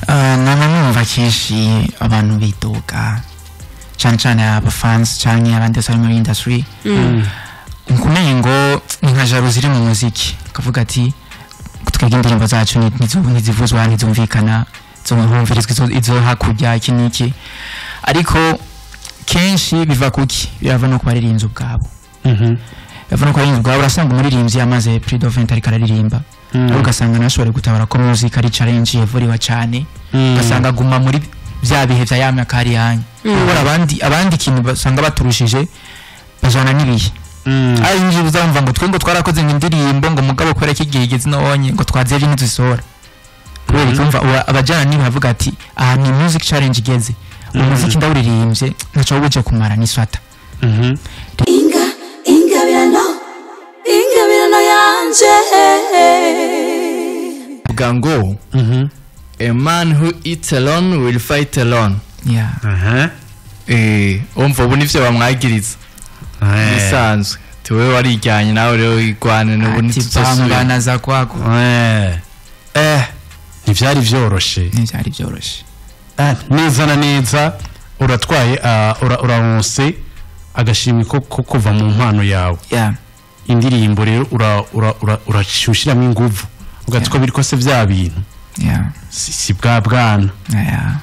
Numva kenshi abantu bidoga cyane cyane abafans cyane abandi bari muri industry nkumenye ngo nka jaro ziri mu muziki kavuga ati twege indirimbo zacu ntizivuzwa ntizumvikana zumvirizwa izo hakujya iki niki ariko kenshi biva kuki birava no kwaririnze ubwabo biva no kwaririnze ubwabo urasanga umuririmbyi yamaze pre-dovent ariko araririmba ugasanga nashobore gutabara ko music ari challenge yevuriwa cyane ugasanga aguma muri bya bihe bya yamya kari yanyu ubora abandi kintu basanga baturushije bajana nibihe ari nje bizamva ngo twengo twarakoze indirimbo ngo mugabo kwera kigegeze nonye ngo twazevye nizisora kubera ikumva abajana nibi bavuga ati aha ni music challenge igeze umuziki ndawuririmbye naco buje kumara niswata inga birano yanje Gango. A man who eats alone will fight alone. Yeah. Umva ubu nivyo bamwagiriza. Bisanzwe. Tuwe warijyanye nawe rero igwane n'ubu nituzosubirana za kwako. Ntivyari vyoroshe. Neza na neza uratwaye uramuse agashimwe ko kuva mu mpano yawe. Yeah. Indirimbo rero urashushiramo inguvu. Ugatiko birikose vya bintu. Yeah. Si bwana. Yeah.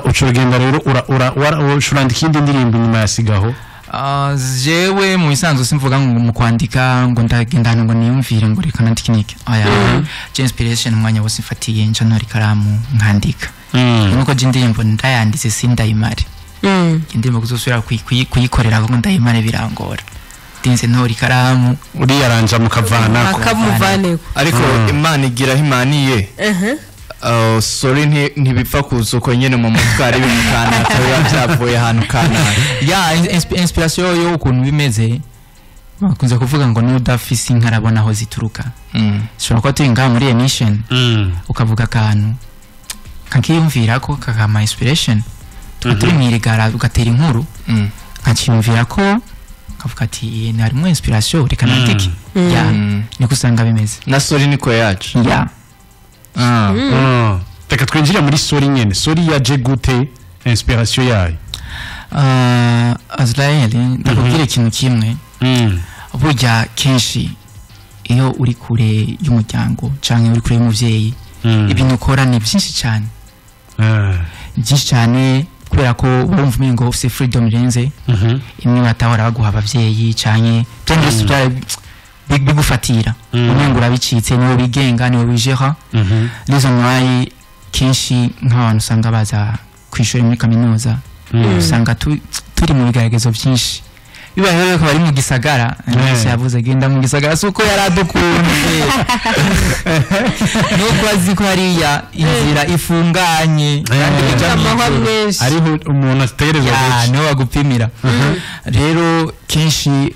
Ucuragenda rero urandika indi ndirimbo nyuma yasigaho. Jewe mu bisanzwe simvuga ngo mu kwandika ngo ndagenda ngo niyumvire ngo reka nandikike. Inspiration umwanya wose mfatiye nca ntori karamu nkandika. Nuko jindirimbo ndayanditse sindayimare. Indirimbo kuzosubira kuyikorera ngo ndayimare birangora. Dinze ntori karamu uri yaranja mukavana akamuvane ariko Imana igira himaniye sorry ntibipfa kuzuko nyene mu mutware bimukana atabiba byavuye ahantu kana ya inspiration yo ukuntu bimeze bakunze kuvuga ngo n'udafisi nkarabona aho zituruka shobora ko turinga muri emission ukavuga kantu kankiyumvira ko kakama inspiration turi mwirigara ugatera inkuru nkakiyumvira ko kavuga ati ni harimo inspiration reka nandike ya niko usanga bimeze na sorry niko yacu ya reka twinjira muri sorry nyene sorry yaje gute inspiration yayo Azraeli ndakubwira ikintu kimwe burya kenshi iyo uri kure y'umuryango canke uri kure y'umuvyeyi ibintu ukora ni byinshi cyane byinshi cyane kubera ko wumva umengo ufite freedom renze imwe batahora baguha abavyeyi canke byose bigufatira umengo urabicitse niwe bigenga niwe wijera nizo mwayi kenshi nk'abantu usanga baza kwishura muri kaminuza usanga turi mu bigeragezo byinshi bibaye rero ko bari mu gisagara nese yavuze genda mu gisagara suko yaradukunze nuko aziko hariya inzira ifunganye ari umuntu ategerezwa ya no bagupimira rero kenshi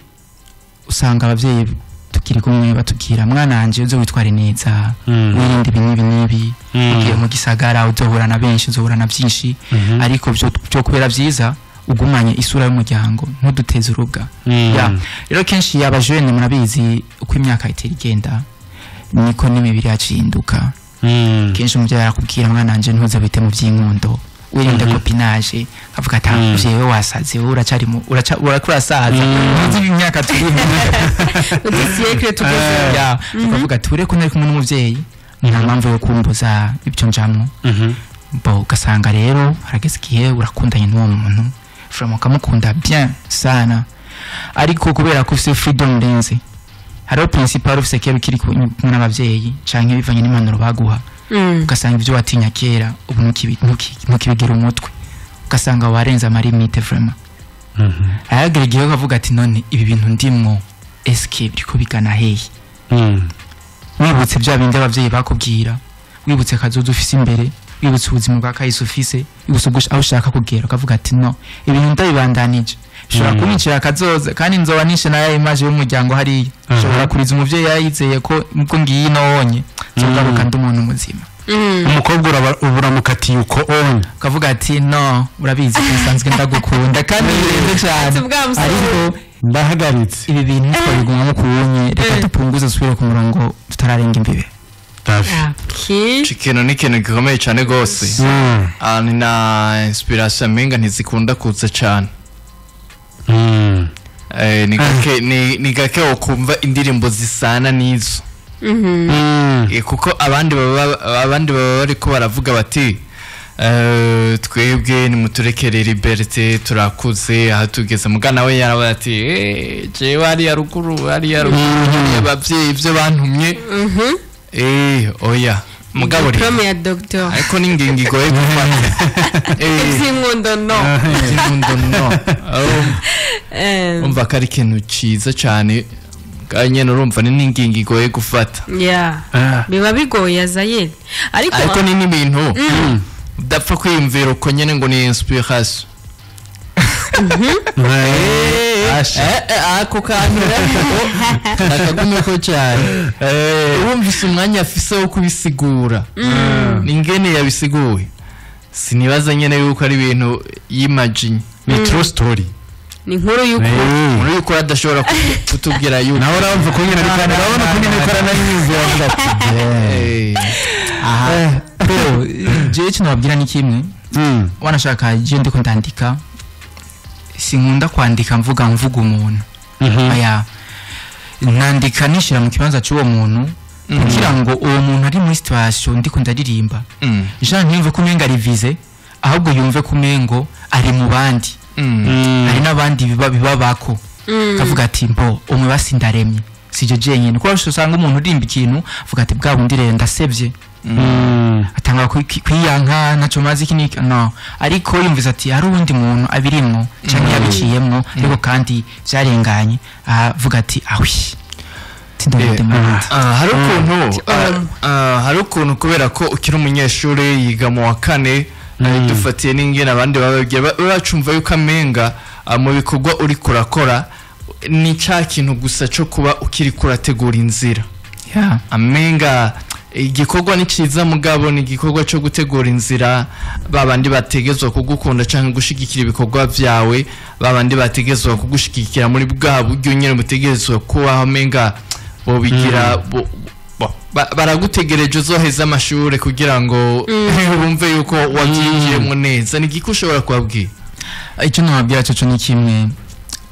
usanga abavyeyi tukiri kumwe batubwira mwana wanje uzo witware neza wirinde ibinibi ugiye mu gisagara uzohura na benshi uzohura na byinshi ariko byo kubera byiza ugumanye isura y'umuryango ntuduteze urubwa ya rero kenshi yabajene murabizi uko imyaka itera igenda niko n'imibiri yacinduka kenshi umuvyeyi arakubwira mwana wanje ntuze bite mu by'inkundo wirinde copinage avuga ati jewe wasaze uracari urakurasaza ntuzi imyaka turimo udisiekre tukoze ya ukavuga ati ureko nari kumwe n'umuvyeyi nta mpamvu yo kumbuza ibyo njamwo bo ugasanga rero harageze igihe urakundanye n'uwo muntu from ukamukunda bien sana ariko kubera ko ufite freedom renze hariho principal ufite kero kiri kumwe n'abavyeyi canke bivanye n'impanuro baguha ugasanga ibyo watinya kera ubu ntukibigera umutwe ugasanga warenza amarimite vraiment ayagera igihe ukavuga ati none ibi bintu ndimwo escape biriko bigana hehe wibutse bya bindi abavyeyi bakubwira wibutse kazoza ufise imbere wibutse ubuzima bwa kahise ufise wibutse aho ushaka kugera ukavuga ati no ibintu ndabibandanije shobora kunicira kazoza kandi nzoba nishe nayo image y'umuryango hariya shobora kuriza umuvyeyi yayizeye ko ngiyi nonye zogaruka ndi umuntu muzima umukobwa uburamukatiye uko on ukavuga ati no urabizi nsanzwe ndagukunda kandi birenze cyane ariko ndahagaritse ibi bintu twabiguma mu kubonye reka tupunguze subire ku murongo tutararenga imbibe Octave Okay. ikintu ni ikintu gikomeye cyane rwose ni na inspiration menga ntizikunda kuza cyane ni gake ukumva indirimbo zisana n'izo kuko abandi baba bariko baravuga bati twebwe nimuturekere liberté turakuze aha tugeze mugana we yaravuga ati jewe ari ya ruguru abavyeyi ivyo bantumye oya mugabo diplome ya doctor ariko ningingi goye gufata Zingundo no umva kari ikintu ciza cyane nyene urumva ni ningingi goye gufata biba bigoye Azayeli ariko ni n'ibintu udapfa kwiyumvira uko nyene ngo ni inspiration ako kantu nakagumeko cyane urumvise umwanya afise wo kubisigura ningene yabisiguye sinibaza nyene yuko ari ibintu y'imagine ni true story ni nkuru yuko adashobora kutubwira yuko nawe uramva ko nyene ariko urabona ko nyene ikora na nyinzi aha je cyo nababwira ni kimwe wanashaka je ndiko ndandika sinkunda kwandika mvuga umuntu aya nandika nishira mu kibanza cy'uwo muntu kugira ngo uwo muntu ari muri situation ndiko ndaririmba ijana ntiyumve ko umenga rivize ahubwo yumve ko umengo ari mu bandi hari n'abandi bibabako kavuga ati mbo umwe basindaremye sije jenyine ko usanga umuntu urimba ikintu avuga ati bwa bundi rero ndasebye atanga kwiyanka naco mazi kinika no ariko yumviza ati hari ubundi muntu abirimwo cyane yabiciyemwo ariko kandi byarenganye avuga ati ahwi hari ukuntu kubera ko ukiri umunyeshuri yiga mu wa kane dufatiye n'ingene abandi bacumva yuko amenga mu bikorwa uri kurakora ni cya kintu gusa cyo kuba ukiri kurategura inzira amenga igikorwa ni cyiza mugabo ni igikorwa cyo gutegura inzira babandi bategezwa kugukunda cyangwa gushigikira ibikorwa byawe babandi bategezwa kugushigikira muri bwa buryo nyine mutegezwa kubaho amenga bo bigira baragutegereje uzoheza amashuri kugira ngo bumve yuko wabyinjiyemo neza ni igiko ushobora kubabwira icyo nababwira cyo ni kimwe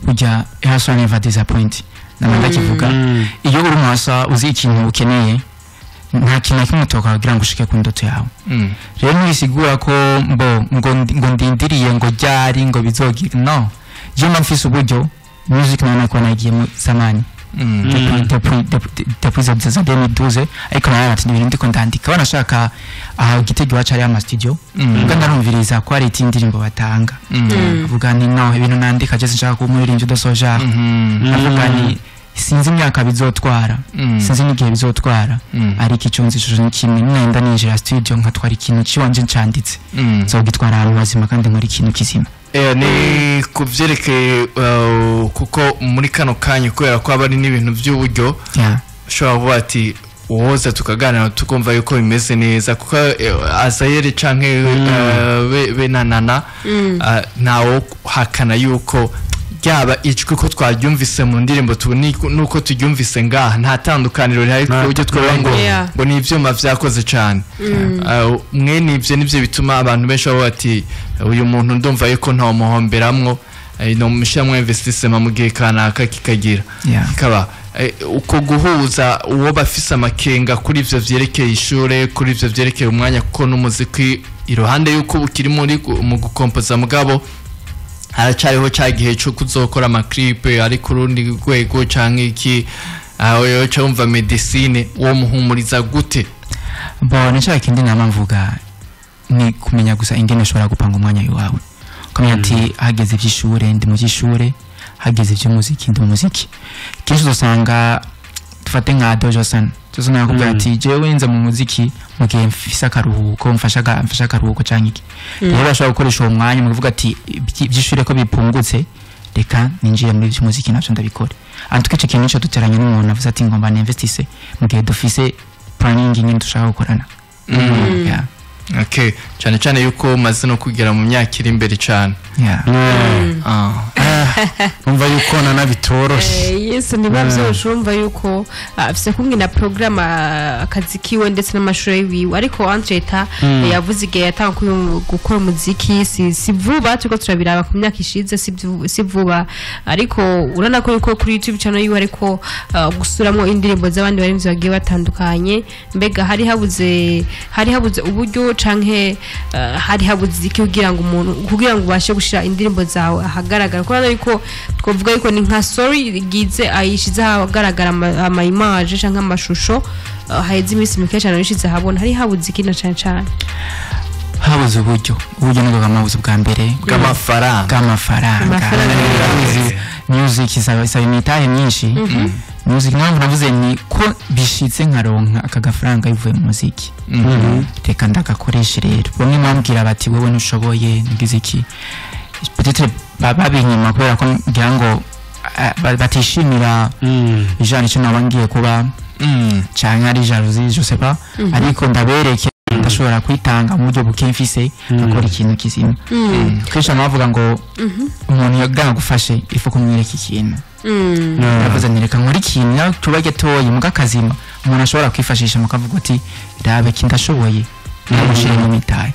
kujya hasa never disappoint namanda kivuga iyo uri mwasa uzi ikintu ukeneye nta kintu kimutoka kugira ngo ushike ku ndoto yawe rero nisigura ko ngo ndindiriye ngo ryari ngo bizogira no je mfise uburyo music none ko nagiye mu zamani depuis za 2012 ariko narati n'ibintu ndiko ndandika banashaka igitego wacu ari ama studio ubwo ndarumviriza ko ari itindirimbo batanga avuga ni no ibintu nandika je nshaka ko umuririmbyi udasoja avuga ni sinzi imyaka bizotwara sinzi n'igihe bizotwara ariko icyonzi cyo ni kimwe mwenda ninjira studio nkatwara ikintu kiwanje ncanditse zo gitwara ahantu hazima kandi muri ikintu kizima ni kuvyerekeye kuko muri kano kanya kubera ko abari n'ibintu by'uburyo ushobora kuba ati woza tukaganira tukumva yuko bimeze neza kuko Azayeli canke benanana nawo hakana yuko ryaba ijwi ko twaryumvise mu ndirimbo nuko turyumvise ngaha nta tandukaniro rihari ku buryo twaba ngo ni ivyuma vyakoze cyane mwene ivyo nivyo bituma abantu benshi baba bati uyu muntu ndumva yuko nta muhomberamwo no mushyamwe investissement mu gihe kanaka kikagira kaba uko guhuza uwo bafise amakenga kuri ivyo vyerekeye ishure kuri ivyo vyerekeye umwanya kuko n'umuziki iruhande yuko ukiri mu gukompoza mugabo haracyariho cyagihe cyo kuzokora amaklipe ari ku rundi rwego canke iki aho cyumva medicine wo muhumuriza gute bona cyari kindi nama mvuga ni kumenya gusa ingene ushobora gupanga umwanya wawe kumenya ati hageze iby'ishure ndi mu by'ishure hageze iby'umuziki ndi mu muziki kenshi uzosanga tufate nka Dojo San tuzo nakubwira ati jewe nza mu muziki mu gihe mfise akaruhuko mfasha akaruhuko canke iki rero bashobora gukoresha uwo mwanya mu kuvuga ati iby'ishure ko bipungutse reka ninjiye muri by'umuziki naco ndabikora antuke cyo kintu cyo duteranye n'umuntu avuze ati ngomba ninvestise mu gihe dufise planning nyine dushaka gukorana cyane cyane yuko maze no kugera mu myaka iri imbere cyane umva yuko nanabitoroshe yes nibavyo urumva yuko afise kumwe na program akazi kiwe ndetse n'amashuri yiwe ariko Antreta yavuze igihe yatanguye gukora umuziki si vuba tuko turabiraba ku myaka ishize si vuba ariko urana ko yuko kuri YouTube channel yiwe ariko gusuramwo indirimbo z'abandi bari bagiye batandukanye mbega hari habuze uburyo canke hari habuze iki kugira ngo ubashe gushira indirimbo zawe ahagaragara ko yuko twovuga yuko ni nka story gize ayishize ahagaragara ama image canke amashusho haheze imisi mike cyane yishize habona hari habuze iki na cyane habuze uburyo nibwo bwamabuze bwa mbere bw'amafaranga music isaba imitahe myinshi music nawe navuze ni ko bishitse nkaronka akagafaranga bivuye mu muziki reka ndagakoresha rero bamwe bambwira bati wowe nushoboye nigize iki peut-être babinyuma kubera ko ngira ngo batishimira ijana cyo nabangiye kuba cyane ari jalousie je sais pas ariko ndabereke ndashobora kwitanga mu buryo bukemfise akora ikintu kizima kesha navuga ngo umuntu yagana gufashe ifu kumwereka ikintu navuze nireka nkora ikintu tubage toye mu gakazima umuntu ashobora kwifashisha mukavuga ati rabe kindashoboye namushire mu mitaye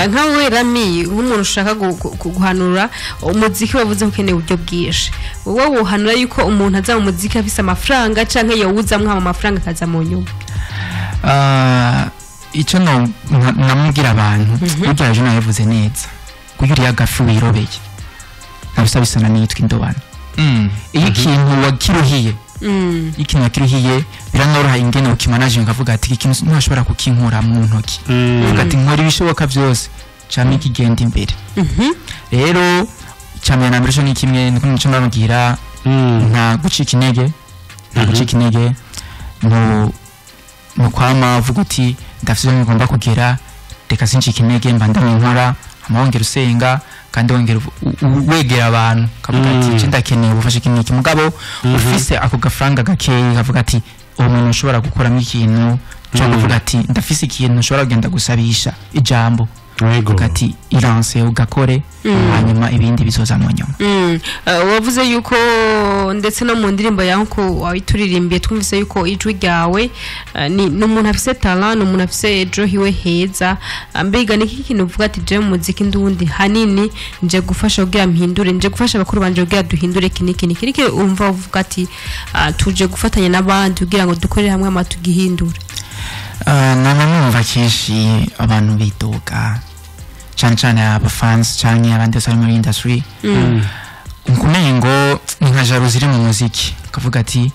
nkawe Rami nk'umuntu ushaka guhanura umuziki wavuze ko keneye uburyo bwishe wowe uhanura yuko umuntu aza mu muziki afise amafaranga canke yawuzamwe amafaranga kaza mu nyuma icyo namubwira abantu burya ejo nabivuze neza kuko uriya gafu wirobeye ntabisa bisana n'iyitwa indobano iyo ikintu wakiruhiye biranoroha ingene ukimanaje ngavuga ati ikintu ntashobora kukinkura mu ntoki uvuga ati nkora ibishoboka byose cyane ikigenda imbere rero cyane na mbere cyo ni kimwe niko nico ndamubwira nta gucika intege no kwama avuga uti ndafite ngomba kugera reka sinshike intege mba ndamwinkora amahongera usenga kandi wongera wegera abantu kavuga ati ndakeneye ubufasha kiniki mugabo ufise ako gafaranga gakeyi kavuga ati umuntu ushobora gukora ikintu cyo kuvuga ati ndafise ikintu ushobora kugenda gusabisha ijambo ati iranse ugakore hanyuma ibindi bizoza mu nyuma wavuze yuko ndetse no mu ndirimbo yaho ko wayituririmbiye twumvise yuko ijwi ryawe ni umuntu afise talent umuntu afise ejo hiwe heza mbega niki kintu uvuga ati je mu muziki ndundi hanini nje gufasha kugira mpindure nje gufasha abakuru banje kugira duhindure kiniki umva uvuga ati tuje gufatanya n'abandi kugira ngo dukorere hamwe amatugihindure numva kenshi abantu bitoka cyane abafans cyane abandi bari muri industry nkumeye ngo nka jalousie mu muziki kavuga ati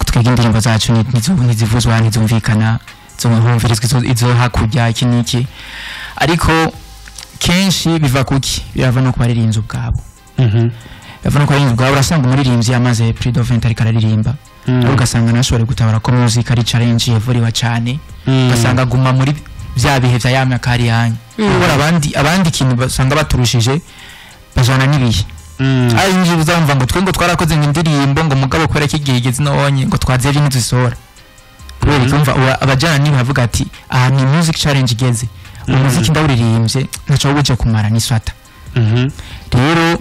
twege indirimbo zacu ntizivuzwa ntizumvikana zumvirizwe izo hakujya iki niki ariko kenshi biva kuki birava no kwaririnza ubwabo biva no kwaririnza ubwabo urasanga umuririmbyi yamaze plus de 20 ariko araririmba ugasanga nashobora gutabara ko music ari challenge yevuriwa cyane ugasanga guma muri bya bihe bya yamya kari yanyu ubora abandi kintu basanga baturushije bajana nibihe ayinji uzamva ngo twengo twarakoze indirimbo ngo mugabo kwera kigigeze nonye ngo twazevye n'izisora kubera kumva abajana nibi bavuga ati aha ni music challenge igeze umuziki ndawuririmbye naco wuje kumara niswata rero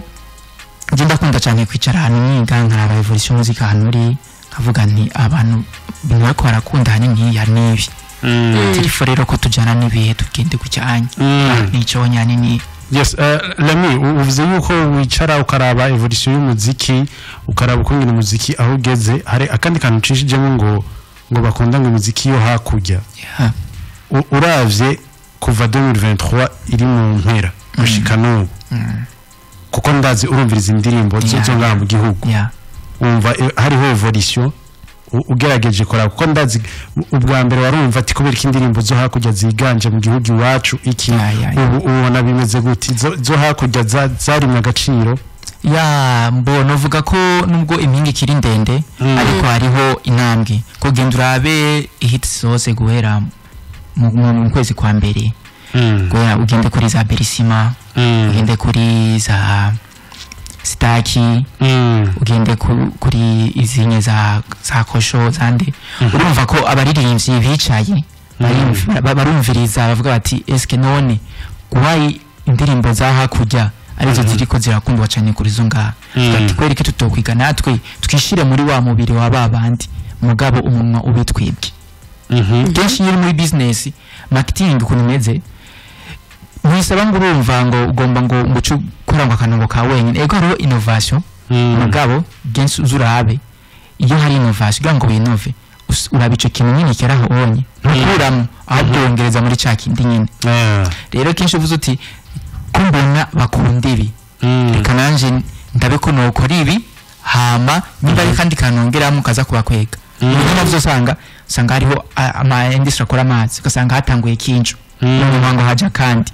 nje ndakunda cyane kwicara hano niga nkaraba evolution music hano uri kavuga nti abantu bimwako barakunda hanini ya nibi telefone rero ko tujana nibihe tugende kucyanya nico nyane ni yes Rami uvuze yuko wicara ukaraba evolution y'umuziki ukaraba ukungena umuziki aho ugeze hari akandi kantu cishijemo ngo bakunda ngo umuziki yo hakujya uravye kuva 2023 iri mu mpera gushika n'ubu kuko ndazi urumviriza indirimbo zo ngaha mu gihugu umva hariho evolution ugerageje kora kuko ndazi ubwa mbere warumva ati kubera indirimbo zo hakujya ziganje mu gihugu iwacu iki ubona bimeze guti zo hakujya zari mu gaciro mbona uvuga ko nubwo impingi kiri ndende ariko hariho intambwe ko genda urabe hits zose guhera mu kwezi kwa mbere guhera ugende kuri za Berisima ugende kuri za Staki ugende kuri izinye za kosho zande urumva ko abaririmbyi bicaye barumviriza bavuga bati eske none guhaye indirimbo za hakujya arizo ziriko zirakundwa cyane kuri zo ngaha ati kweri ko tutokwiga natwe twishire muri wa mubiri wa babandi mugabo umunwa ubitwibwe kenshi nyiri muri business marketing kunimeze mwisaba ngo urumva ngo ugomba ngo mucu kurangwa kanango ka wenyine ego hariho innovation mugabo genshi uzurabe iyo hari innovation ngo winove urabice kintu nyine keraho onye ntukuramo ahubwo wongereza muri ca kindi nyine rero kenshi uvuze uti kumbona bakunda ibi reka nanje ndabe ko nokora ibi hama niba ari kandi kanongeramo kaza kubakwega niba navyo sanga hariho ama industry akora amazi ugasanga hatanguye kinjo ngo haja kandi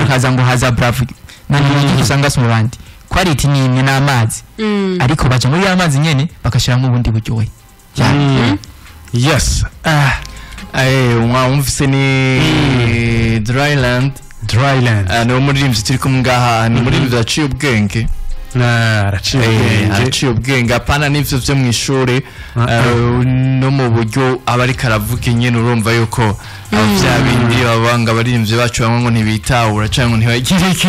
ukaza ngo haza bravo nani usanga smurandi quality ni imwe n'amazi ariko baje muri amazi nyene bakashiramo ubundi buryohe yes umvise ni Dryland no muririmbyi turi kumwe ngaha ni muririmbyi yaciye ubwenge araciye ubwenge apana n'ivyo vyo mw'ishure no mu buryo abari karavuga nyene urumva yuko vya bindi babanga baririmbyi bacu bamwe ngo ntibitahura canke ngo ntibagire iki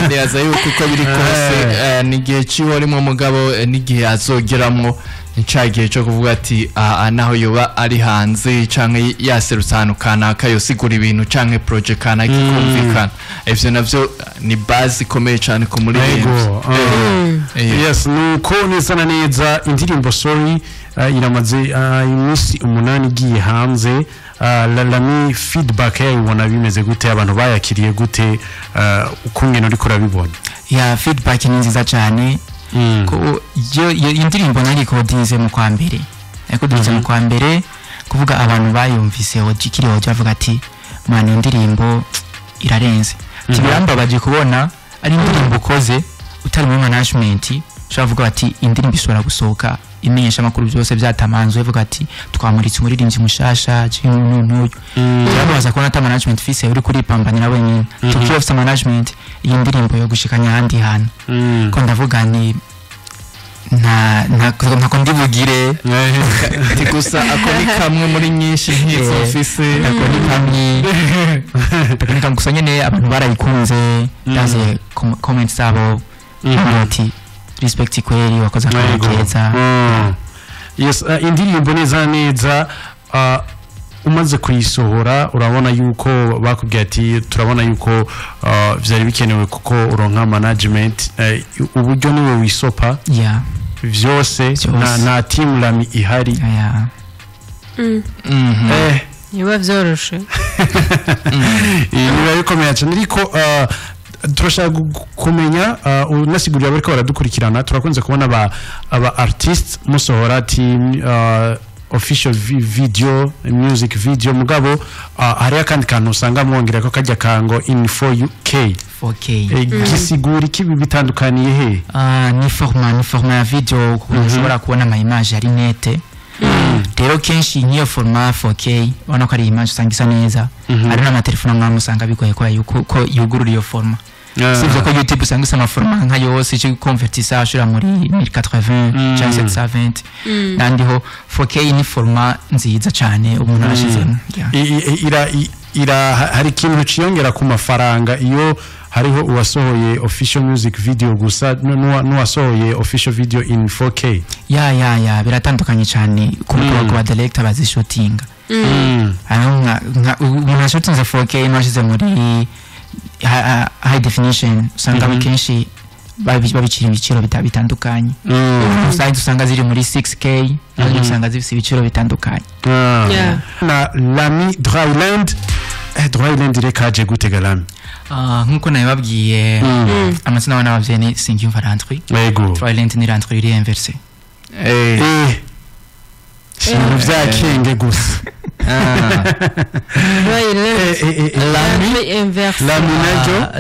ndaza yuko uko biri kose n'igihe ciwe arimo mugabo n'igihe azogeramwo ncagiye cyo kuvuga ati naho yoba ari hanze canke yaserutse ahantu kanaka yosigura ibintu canke project kanaka ikumvikana ivyo navyo ni base ikomeye cane ku muri yes nuko neza na neza indirimbo sorry iramaze imisi 8 igiye hanze Lami feedback yayo ubona bimeze gute abantu bayakiriye gute ukungene uri kurabibona ya feedback ni nziza cyane ko yo indirimbo nari kodinze mu kwa mbere ariko dinze mu kwa mbere kuvuga abantu bayumvise ojikiri bavuga ati mwana indirimbo irarenze kibiramba baje kubona ari indirimbo koze utari mu management shavuga ati indirimbo isora gusohoka imenyesha makuru byose byatamanzwe vuga ati twamuritse umuririmbyi mushasha n'uyu yabaza ko nata management fise uri kuri pambanira wenyine tukiye office management iyi ndirimbo yo gushikanya handi hano ko ndavuga ni nako ndibugire gusa akoni kamwe muri nyinshi nk'izo office akoni kamwe teknika gusa nyene abantu barayikunze ndaze comments zabo ati respect kweli wakoze akageza yes indirimbo neza umaze kuyisohora urabona yuko bakubwiye ati turabona yuko vyari bikenewe kuko uronka management uburyo niwe wisopa vyose na team Lami ihari niba vyoroshe niba bikomeye cyane ariko turashaka kumenya unasigurira bariko baradukurikirana turakunze kubona aba artists musohora team official video music video mugabo hari kandi kantu usanga mwongera ko kajya kango in 4K gisigura kibi bitandukaniye he ni format ya video kushobora kubona ama image ari nete rero kenshi niyo format 4K ubona ko ari image usanga neza ari na telefone mwa musanga bigoye ko yugurura iyo format sivyo ko YouTube usanga sama format nka yose cyo convertisa ashura muri 1080 cyangwa 720 nandiho 4K ni format nziza cyane umuntu arashizemo ira hari kintu ciyongera ku mafaranga iyo hariho uwasohoye official music video gusa n'uwasohoye official video in 4K ya biratandukanye cyane kuko ba director bazishutinga nka shooting za 4K nashize muri high definition usanga kenshi babicira ibiciro bitandukanye usanga ziri muri 6K usanga zifite ibiciro bitandukanye na Lami Dryland rekaje gutega Lami nkuko nababwiye amazina wana bavye ni Singiyumva Randwi Dryland ni Randwi iri inverse sintu vyakenge gusa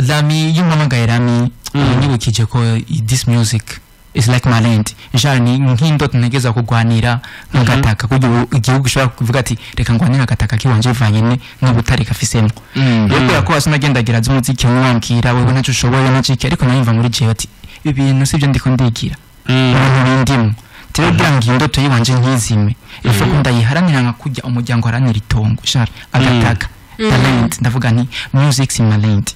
Lami yumamagaye Lami nibukije ko this music is like my land jani nk'indoto ntegeza kugwanira ngataka kugira igihugu ushobora kuvuga ati reka ngwanira gataka kiwanje vanyene n'ubutari kafisemo yego yako asinagendagira z'umuziki mwambwira wewe nacu ushoboye n'iciki ariko nayimva muri je ati ibintu sivyo ndiko ndigira ndimo tebira ngindoto yiwanje nkizime ifo ndayiharanira nkakujya umuryango haranira itongo shara agataka talent ndavuga ni music in my land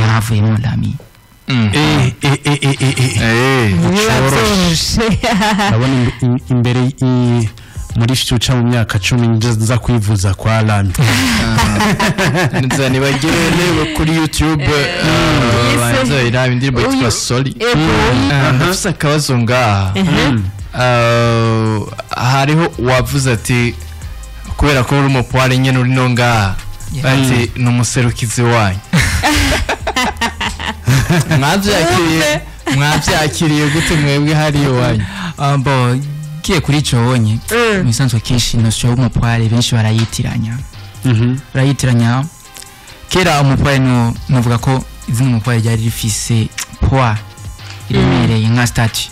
havuye mu Lami ndabona imbere muri future mu myaka 10 nza kwivuza kwa Lami nzani bagere kuri YouTube banza iraba indirimbo yitwa Soli ndafisa akabazo ngaha hariho wavuze ati kubera ko uri umupware nyene uri no ngaha ati numuserukizi wanyu mwavyakiriye gute mwebwe hari iwanyu bo kiye kuri ico wonye misanzwe kenshi nosho umupware benshi barayitiranya kera umupware no novuga ko izina umupware ryari rifise poids iremereye nka statue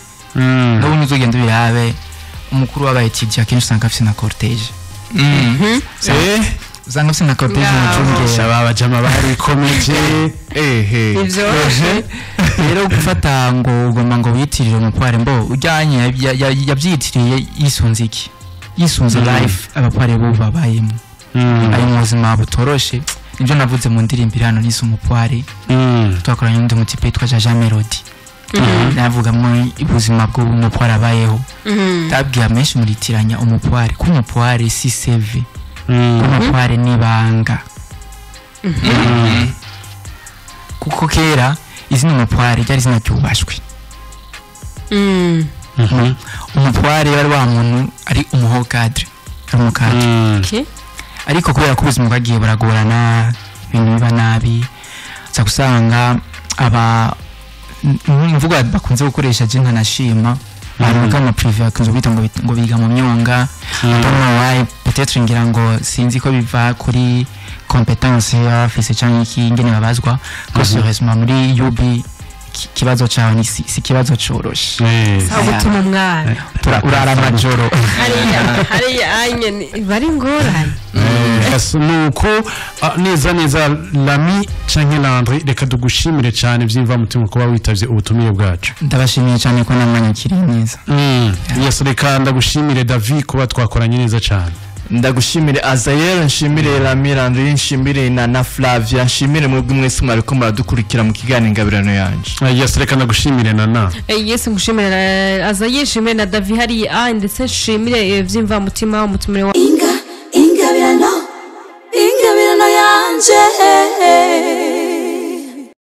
ndabona uzogenda birabe umukuru w'abayitije akenshi usanga afise na cortege usanga afise na cortege n'icungera abajama bari komeje rero gufata ngo ugomba ngo witirire umupware mbo ujyanye yabyitiriye yisunze life abapware bo babayemo ari mu buzima butoroshe nibyo navuze mu ndirimbo hano nise umupware twakoranye n'undi mutipe yitwa Jaja Melody navuga mu ubuzima bw'umupware abayeho tabwiye menshi muritiranya umupware ko umupware si save umupware nibanga kuko kera izina umupware ryari izina cyubashwe umupware yari wa muntu ari umuhokadre ariko kubera ko ubuzima bwagiye buragorana ibintu biba nabi za gusanga aba mvuga bakunze gukoresha je ntanashima abantu kama privé bakunze bita ngo biga mu myonga why peut-être ngira ngo sinzi ko biva kuri competence ya fise cyangwa iki ngene babazwa ko sérieusement muri UB kibazo cyawe si kibazo coroshe sawa gutuma mwana urara majoro hari anye bari ngorane nuko neza Lami canke Landry reka tugushimire cyane byimva mutima kuba witavye ubutumire bwacu ndabashimiye cyane ko namwanyikiriye neza yes reka ndagushimire David kuba twakoranye neza cyane ndagushimire Azael nshimire Lami Landry nshimire na Flavia nshimire mwebwe mwese mwariko muradukurikira mu kiganiro ingabirano yanje yes reka ndagushimire Nana yes ngushimire Azael nshimire na David hari ndetse nshimire byimva mutima umutumire wa